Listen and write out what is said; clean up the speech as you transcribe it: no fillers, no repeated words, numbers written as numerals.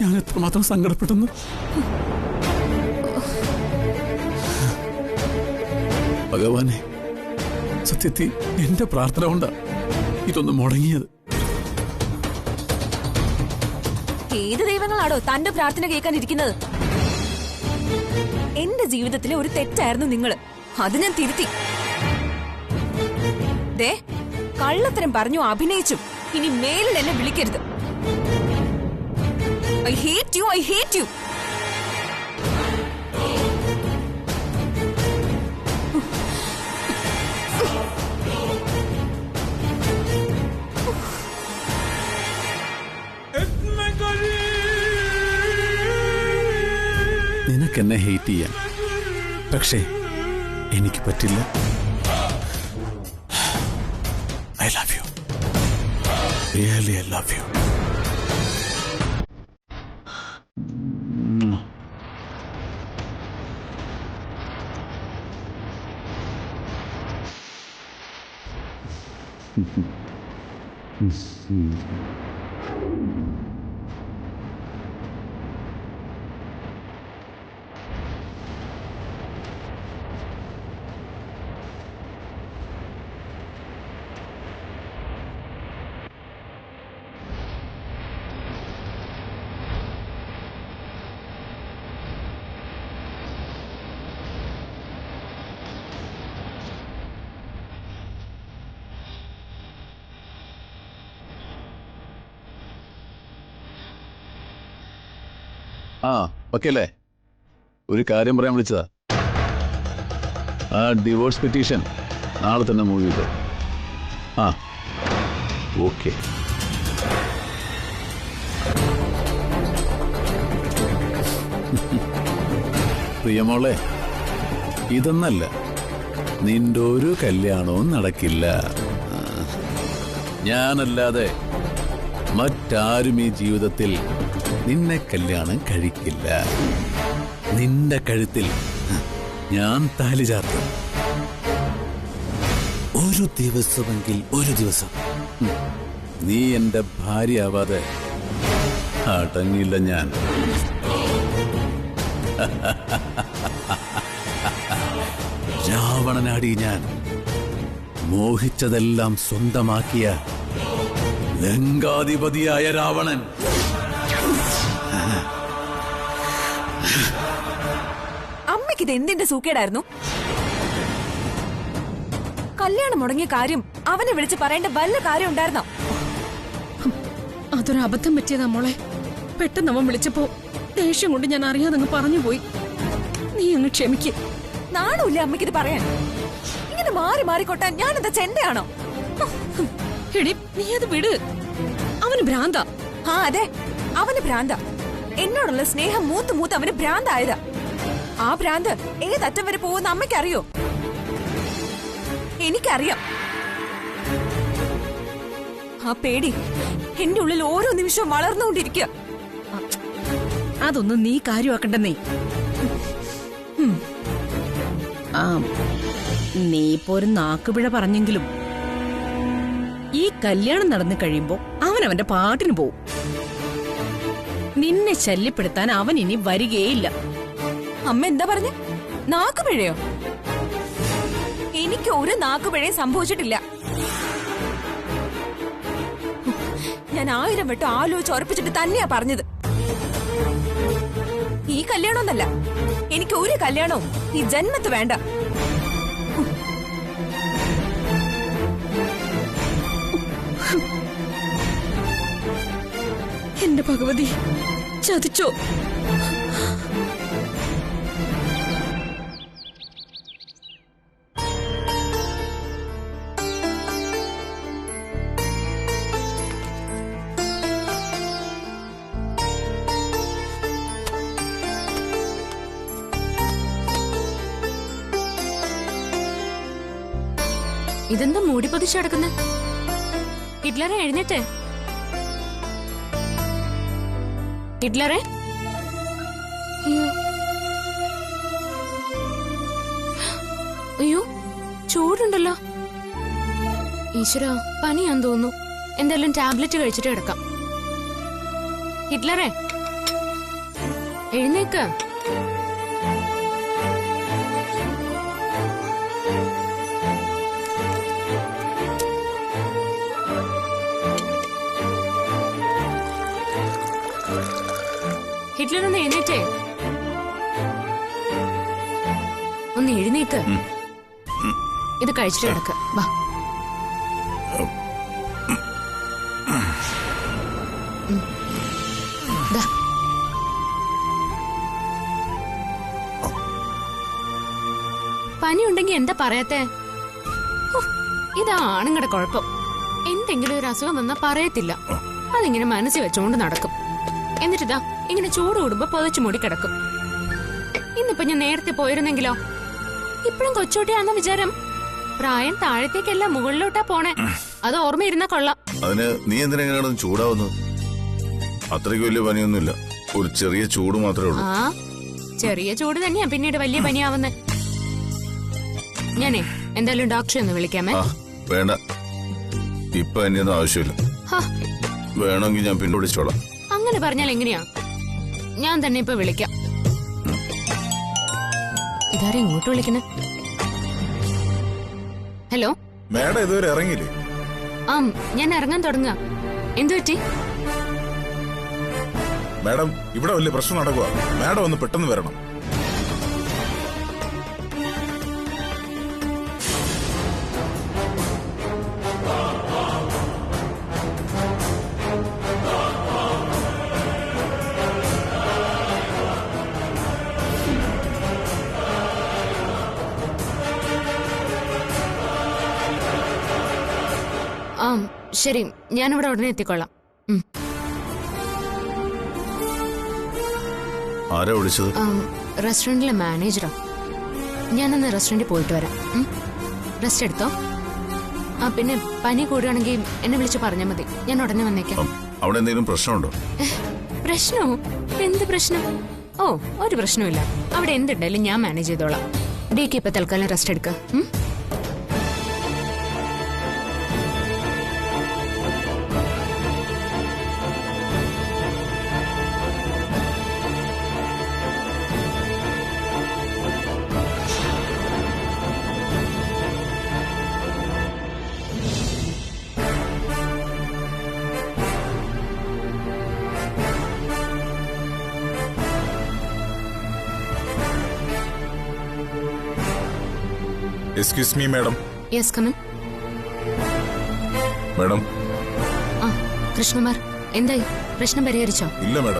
ഞാൻ എത്രമാത്രം സങ്കടപ്പെട്ടെന്ന്. ഭഗവാനെ, സത്യത്തിൽ എന്റെ പ്രാർത്ഥന കൊണ്ടാ ഇതൊന്ന് മുടങ്ങിയത്. ഏത് ദൈവങ്ങളാണോ തന്റെ പ്രാർത്ഥന കേൾക്കാനിരിക്കുന്നത്? എന്റെ ജീവിതത്തിലെ ഒരു തെറ്റായിരുന്നു നിങ്ങൾ. അത് ഞാൻ തിരുത്തി. ദേ, കള്ളത്തരം പറഞ്ഞു അഭിനയിച്ചു ഇനി മേലിൽ എന്നെ വിളിക്കരുത്. I hate you, I hate you. നിനക്കെന്നെ ഹേറ്റ് ചെയ്യാൻ, പക്ഷേ എനിക്ക് പറ്റില്ല. I love you, really I love you. ആ ഓക്കെയല്ലേ? ഒരു കാര്യം പറയാൻ വിളിച്ചതാ. ആ ഡിവോഴ്സ് പെറ്റീഷൻ നാളെ തന്നെ മൂവ് ചെയ്തു. ആ ഓക്കെ. പ്രിയമോളെ, ഇതൊന്നല്ല, നിന്റെ ഒരു കല്യാണവും നടക്കില്ല. ഞാനല്ലാതെ മറ്റാരും ഈ ജീവിതത്തിൽ നിന്നെ കല്യാണം കഴിക്കില്ല. നിന്റെ കഴുത്തിൽ ഞാൻ താലി ചാർത്തും. ഒരു ദിവസമെങ്കിൽ ഒരു ദിവസം നീ എന്റെ ഭാര്യയാവാതെ അടങ്ങില്ല ഞാൻ. രാവണനാടി ഞാൻ. മോഹിച്ചതെല്ലാം സ്വന്തമാക്കിയ ലങ്കാധിപതിയായ രാവണൻ. അമ്മയ്ക്കിത് എന്തിന്റെ സൂക്കേടായിരുന്നു? കല്യാണം മുടങ്ങിയ കാര്യം അവനെ വിളിച്ച് പറയേണ്ട വല്ല കാര്യം ഉണ്ടായിരുന്നോ? അതൊരു അബദ്ധം പറ്റിയതാ മോളെ. പെട്ടെന്ന് അവൻ വിളിച്ചപ്പോ ദേഷ്യം കൊണ്ട് ഞാൻ അറിയാതെ അങ്ങ് പറഞ്ഞുപോയി. നീ അങ്ങ് ക്ഷമിക്ക്. നാണമില്ല അമ്മയ്ക്കിത് പറയാൻ? ഇങ്ങനെ മാറി മാറി കൊട്ടാൻ ഞാനെന്താ ചെണ്ടയാണോ? എടി, നീ അത് വിട്. അവന് ഭ്രാന്ത. ആ അതെ, അവന് ഭ്രാന്ത. എന്നോടുള്ള സ്നേഹം മൂത്ത് മൂത്ത് അവന് ഭ്രാന്തായതാ. ആ ഭ്രാന്ത് ഏതറ്റം വരെ പോകുന്ന അമ്മയ്ക്കറിയോ? എനിക്കറിയാം. ആ പേടി എന്റെ ഉള്ളിൽ ഓരോ നിമിഷവും വളർന്നുകൊണ്ടിരിക്കുക. അതൊന്നും നീ കാര്യമാക്കണ്ടെന്നേ. ആ, നീ ഇപ്പോ ഒരു നാക്കുപിഴ പറഞ്ഞെങ്കിലും ഈ കല്യാണം നടന്നു കഴിയുമ്പോ അവൻ അവന്റെ പാട്ടിന് പോവും. നിന്നെ ശല്യപ്പെടുത്താൻ അവൻ ഇനി വരികയില്ല. അമ്മ എന്താ പറഞ്ഞ? നാക്കുപിഴയോ? എനിക്ക് ഒരു നാക്കുപിഴയും സംഭവിച്ചിട്ടില്ല. ഞാൻ 1000 വട്ടം ആലോചിച്ച് ഉറപ്പിച്ചിട്ട് തന്നെയാ പറഞ്ഞത്. ഈ കല്യാണമൊന്നല്ല, എനിക്ക് ഒരു കല്യാണവും ഈ ജന്മത്ത് വേണ്ട. എന്റെ ഭഗവതി, ചതിച്ചോ? ഇതെന്താ മൂടി പൊതിച്ച് കിടക്കുന്നത്? ഹിറ്റ്ലറെ എഴുന്നേറ്റ്. ഹിറ്റ്ലറെ, അയ്യോ ചൂടുണ്ടല്ലോ. ഈശ്വര, പനിയാന്ന് തോന്നുന്നു. എന്തായാലും ടാബ്ലറ്റ് കഴിച്ചിട്ട് കിടക്കാം. ഹിറ്റ്ലറെ, എഴുന്നേക്ക്. ഹിറ്റ്ലർ ഒന്ന് എഴുന്നേറ്റേ. ഒന്ന് എഴുന്നേക്ക്. ഇത് കഴിച്ചിട്ട് കിടക്ക്. വാ. ദാ. പനിയുണ്ടെങ്കി എന്താ പറയാത്തെ? ഇതാ ആണുങ്ങളുടെ കുഴപ്പം. എന്തെങ്കിലും ഒരു അസുഖം വന്നാ പറയത്തില്ല. അതിങ്ങനെ മനസ്സിൽ വെച്ചോണ്ട് നടക്കും. എന്നിട്ടിതാ ഇങ്ങനെ ചൂട് കൂടുമ്പോ പൊതച്ചു മൂടി കിടക്കും. ഇന്നിപ്പോ ഞാൻ നേരത്തെ പോയിരുന്നെങ്കിലോ? ഇപ്പഴും കൊച്ചോട്ടിയാന്ന വിചാരം. പ്രായം താഴത്തേക്കല്ല മുകളിലോട്ടാ പോണേ. അത് ഓർമ്മയിരുന്നാ കൊള്ളാം. അതിന് നീ എന്തിനാണ് ചൂടാവുന്നത്? അത്രയ്ക്ക് വലിയ പനിയൊന്നുമില്ല, ഒരു ചെറിയ ചൂട് മാത്രമേ ഉള്ളൂ. ആ ചെറിയ ചൂട് തന്നെയാ പിന്നീട് വലിയ പനിയാവുന്നേ. ഞാനേ എന്തായാലും ഡോക്ടറെ ഒന്ന് വിളിക്കാമേ. വേണ്ട, ഇപ്പൊ എന്നെ ഒന്നും ആവശ്യമില്ല. വേണമെങ്കിൽ ഞാൻ പിന്നെ വിളിച്ചോളാം. അങ്ങനെ പറഞ്ഞാൽ എങ്ങനെയാ? ഞാൻ തന്നെ ഇപ്പൊ വിളിക്കാം. ഇതാരെ ഇങ്ങോട്ട് വിളിക്കണേ? ഹലോ മേഡം ഇതുവരെ ഇറങ്ങിയില്ലേ? ഞാൻ ഇറങ്ങാൻ തുടങ്ങാ. എന്തു പറ്റി? മേഡം, ഇവിടെ വലിയ പ്രശ്നം നടക്കുക. മേഡം ഒന്ന് പെട്ടെന്ന് വരണം. ശരി, ഞാനിവിടെ ഉടനെ എത്തിക്കൊള്ളാം. ആരാ വിളിച്ചത്? റെസ്റ്റോറന്റിലെ മാനേജറാ. ഞാനൊന്ന് റെസ്റ്റോറന്റിൽ പോയിട്ട് വരാം. റെസ്റ്റ് എടുത്തോ. പിന്നെ പനി കൂടുകയാണെങ്കിൽ എന്നെ വിളിച്ച് പറഞ്ഞാൽ മതി. ഞാൻ ഉടനെ വന്നേക്കാം. അവിടെ എന്തെങ്കിലും പ്രശ്നമുണ്ടോ? പ്രശ്നമോ? എന്ത് പ്രശ്നം? ഓ, ഒരു പ്രശ്നമില്ല. അവിടെ എന്തുണ്ടായാലും ഞാൻ മാനേജ് ചെയ്തോളാം. ഡിക്ക് ഇപ്പൊ തൽക്കാലം റെസ്റ്റ് എടുക്ക. Excuse me madam. Yes, come in. Madam. Krishnakumar, എന്തായി? പ്രശ്നം പരിഹരിച്ചോ? ഇല്ല മാഡം.